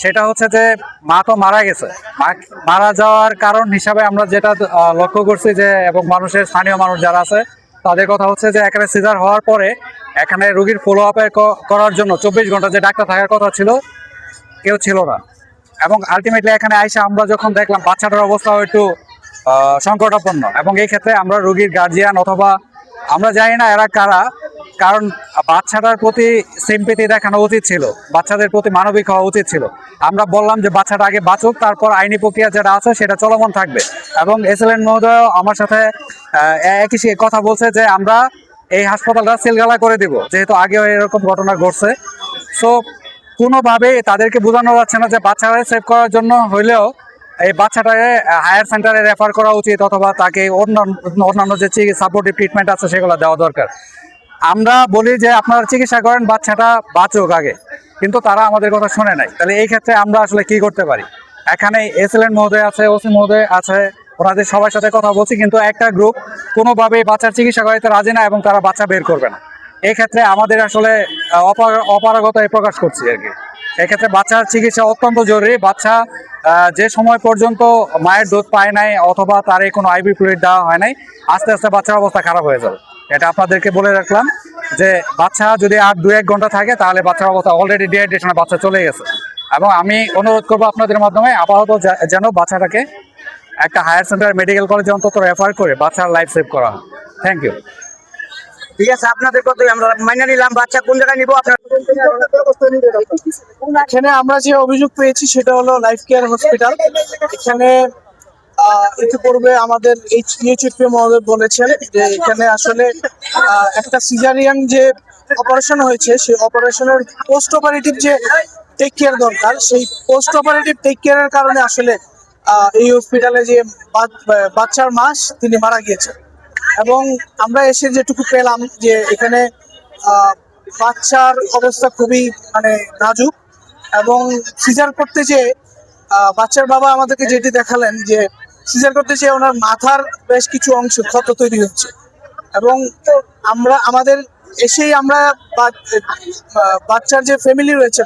সেটা হচ্ছে যে মা তো মারা গেছে। মারা যাওয়ার কারণ হিসাবে আমরা যেটা লক্ষ্য করছি যে, এবং মানুষের স্থানীয় মানুষ যারা আছে তাদের কথা হচ্ছে যে এখানে সিজার হওয়ার পরে এখানে রোগীর ফলো আপ করার জন্য 24 ঘন্টা যে ডাক্তার থাকার কথা ছিল কেউ ছিল না। এবং আলটিমেটলি এখানে আইসা আমরা যখন দেখলাম বাচ্চাটার অবস্থাও একটু সংকটাপন্ন, এবং এই ক্ষেত্রে আমরা রোগীর গার্জিয়ান অথবা আমরা জানি না এরা কারা, কারণ বাচ্চাটার প্রতি সিম্পেথি দেখানো উচিত ছিল, বাচ্চাদের প্রতি মানবিক হওয়া উচিত ছিল। আমরা বললাম যে বাচ্চাটা আগে বাঁচুক, তারপর আইনি প্রক্রিয়া যেটা আছে সেটা চলমান থাকবে। এবং এসএলএন মহোদয় আমার সাথে একই কথা বলছে যে আমরা এই হাসপাতালটা সিলগালা করে দিব, যেহেতু আগেও এরকম ঘটনা ঘটছে। সো কোনোভাবেই তাদেরকে বোঝানো যাচ্ছে না যে বাচ্চারা সেভ করার জন্য হইলেও এই বাচ্চাটাকে হায়ার সেন্টারে রেফার করা উচিত, অথবা তাকে অন্যান্য যে সাপোর্টিভ ট্রিটমেন্ট আছে সেগুলো দেওয়া দরকার। আমরা বলি যে আপনারা চিকিৎসা করেন, বাচ্চাটা বাঁচুক আগে, কিন্তু তারা আমাদের কথা শুনে নাই। তাহলে এই ক্ষেত্রে আমরা আসলে কি করতে পারি? এখানে এসএলএন মহোদয় আছে, ওসি মহোদয় আছে, ওনাদের সবার সাথে কথা বলছি, কিন্তু একটা গ্রুপ কোনোভাবেই বাচ্চার চিকিৎসা করাইতে রাজি না এবং তারা বাচ্চা বের করবে না। এই ক্ষেত্রে আমাদের আসলে অপারগতা প্রকাশ করছি আর কি। এক্ষেত্রে বাচ্চার চিকিৎসা অত্যন্ত জরুরি। বাচ্চা যে সময় পর্যন্ত মায়ের দুধ পায় নাই অথবা তার কোনো আইভি ফ্লুইড দেওয়া হয় নাই, আস্তে আস্তে বাচ্চার অবস্থা খারাপ হয়ে যাবে। এটা আপনাদেরকে বলে রাখলাম যে বাচ্চা যদি আর 2-1 ঘন্টা থাকে তাহলে বাচ্চার অবস্থা অলরেডি ডিহাইড্রেশনে বাচ্চা চলে গেছে। এবং আমি অনুরোধ করবো আপনাদের মাধ্যমে আপাতত যেন বাচ্চাটাকে একটা হায়ার সেন্টার মেডিকেল কলেজে অন্তত রেফার করে বাচ্চার লাইফ সেভ করা হয়। Thank you. ঠিক আছে, আপনাদের কথাই আমরা মাইনে নিলাম। বাচ্চা কোন জায়গায় নিবো আপনার? এখানে আমরা যে অভিযোগ পেয়েছি সেটা হলো লাইফ কেয়ার হসপিটাল। এখানে ইতিপূর্বে আমাদের এইচএফপি মহোদয় বলেছেন যে এখানে আসলে একটা সিজারিয়ান যে অপারেশন হয়েছে সেই অপারেশনের পোস্ট অপারেটিভ যে টেক কেয়ার দরকার, সেই পোস্ট অপারেটিভ টেক কেয়ারের কারণে আসলে এই হসপিটালে যে বাচ্চার মা তিনি মারা গিয়েছেন। এবং আমরা এসে যেটুকু পেলাম যে এখানে বাচ্চার অবস্থা খুবই নাজুক, এবং সিজার করতে যে বাচ্চার বাবা আমাদেরকে যেটি দেখালেন যে সিজার করতে যে ওনার মাথার বেশ কিছু অংশ ক্ষত তৈরি হচ্ছে। এবং আমাদের এসেই আমরা বাচ্চার যে ফ্যামিলি রয়েছে,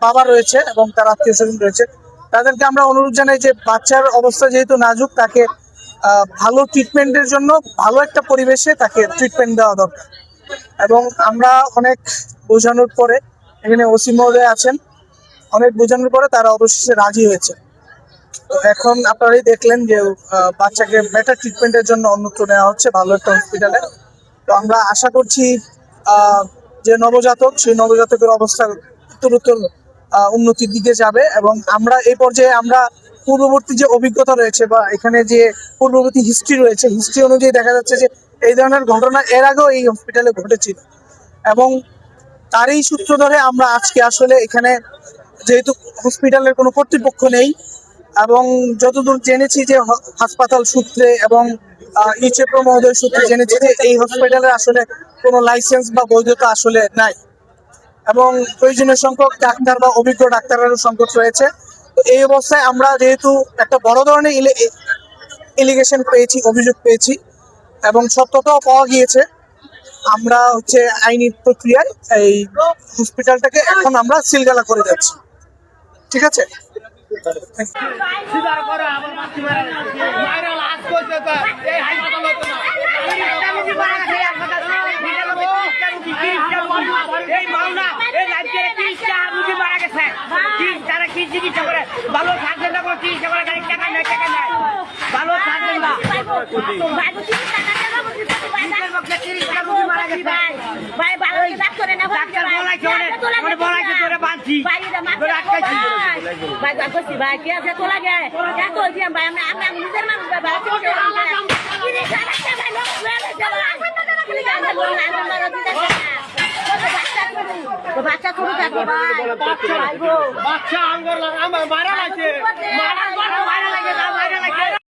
বাবা রয়েছে এবং তার আত্মীয় স্বজন রয়েছে, তাদেরকে আমরা অনুরোধ জানাই যে বাচ্চার অবস্থা যেহেতু নাজুক, তাকে ভালো ট্রিটমেন্টের জন্য ভালো একটা পরিবেশে তাকে ট্রিটমেন্ট দেওয়া দরকার। এবং আমরা অনেক বোঝানোর পরে, এখানে ওসি মহোদয় আছেন, অনেক বোঝানোর পরে তারা অবশেষে রাজি হয়েছে। তো এখন আপনারাই দেখলেন যে বাচ্চাকে বেটার ট্রিটমেন্টের জন্য অন্যত্র নেওয়া হচ্ছে ভালো একটা হসপিটালে। তো আমরা আশা করছি যে নবজাতক, সেই নবজাতকের অবস্থা উত্তরোত্তর উন্নতির দিকে যাবে। এবং আমরা এই পর্যায়ে আমরা পূর্ববর্তী যে অভিজ্ঞতা রয়েছে বা এখানে যে পূর্ববর্তী হিস্ট্রি রয়েছে, হিস্ট্রি অনুযায়ী দেখা যাচ্ছে যে এই ধরনের ঘটনা এর আগেও এই হসপিটালে ঘটেছিল। এবং তারই সূত্র ধরে আমরা আজকে আসলে এখানে, যেহেতু হসপিটালের কোনো কর্তৃপক্ষ নেই, এবং যতদূর জেনেছি যে হাসপাতাল সূত্রে এবং ইউচেপ্রো মহোদয় সূত্রে জেনেছি যে এই হসপিটালে আসলে কোনো লাইসেন্স বা বৈধতা আসলে নাই, এবং প্রয়োজনীয় সংখ্যক ডাক্তার বা অভিজ্ঞ ডাক্তারেরও সংকট রয়েছে। তো এই অবস্থায় আমরা যেহেতু একটা বড় ধরনের এলিগেশন পেয়েছি, অভিযোগ পেয়েছি, এবং সত্যতাও পাওয়া গিয়েছে, আমরা আইনি প্রক্রিয়ায় এই হসপিটালটাকে এখন আমরা সিলগালা করে যাচ্ছি। ঠিক আছে। ভালো থাকবেন না, কোনো চিকিৎসা করে টাকা নেয়, টাকা নেয়, ভালো থাকবেন না। বাচ্চা শুরু থাকবে, বাচ্চা আমার মারা লাগছে।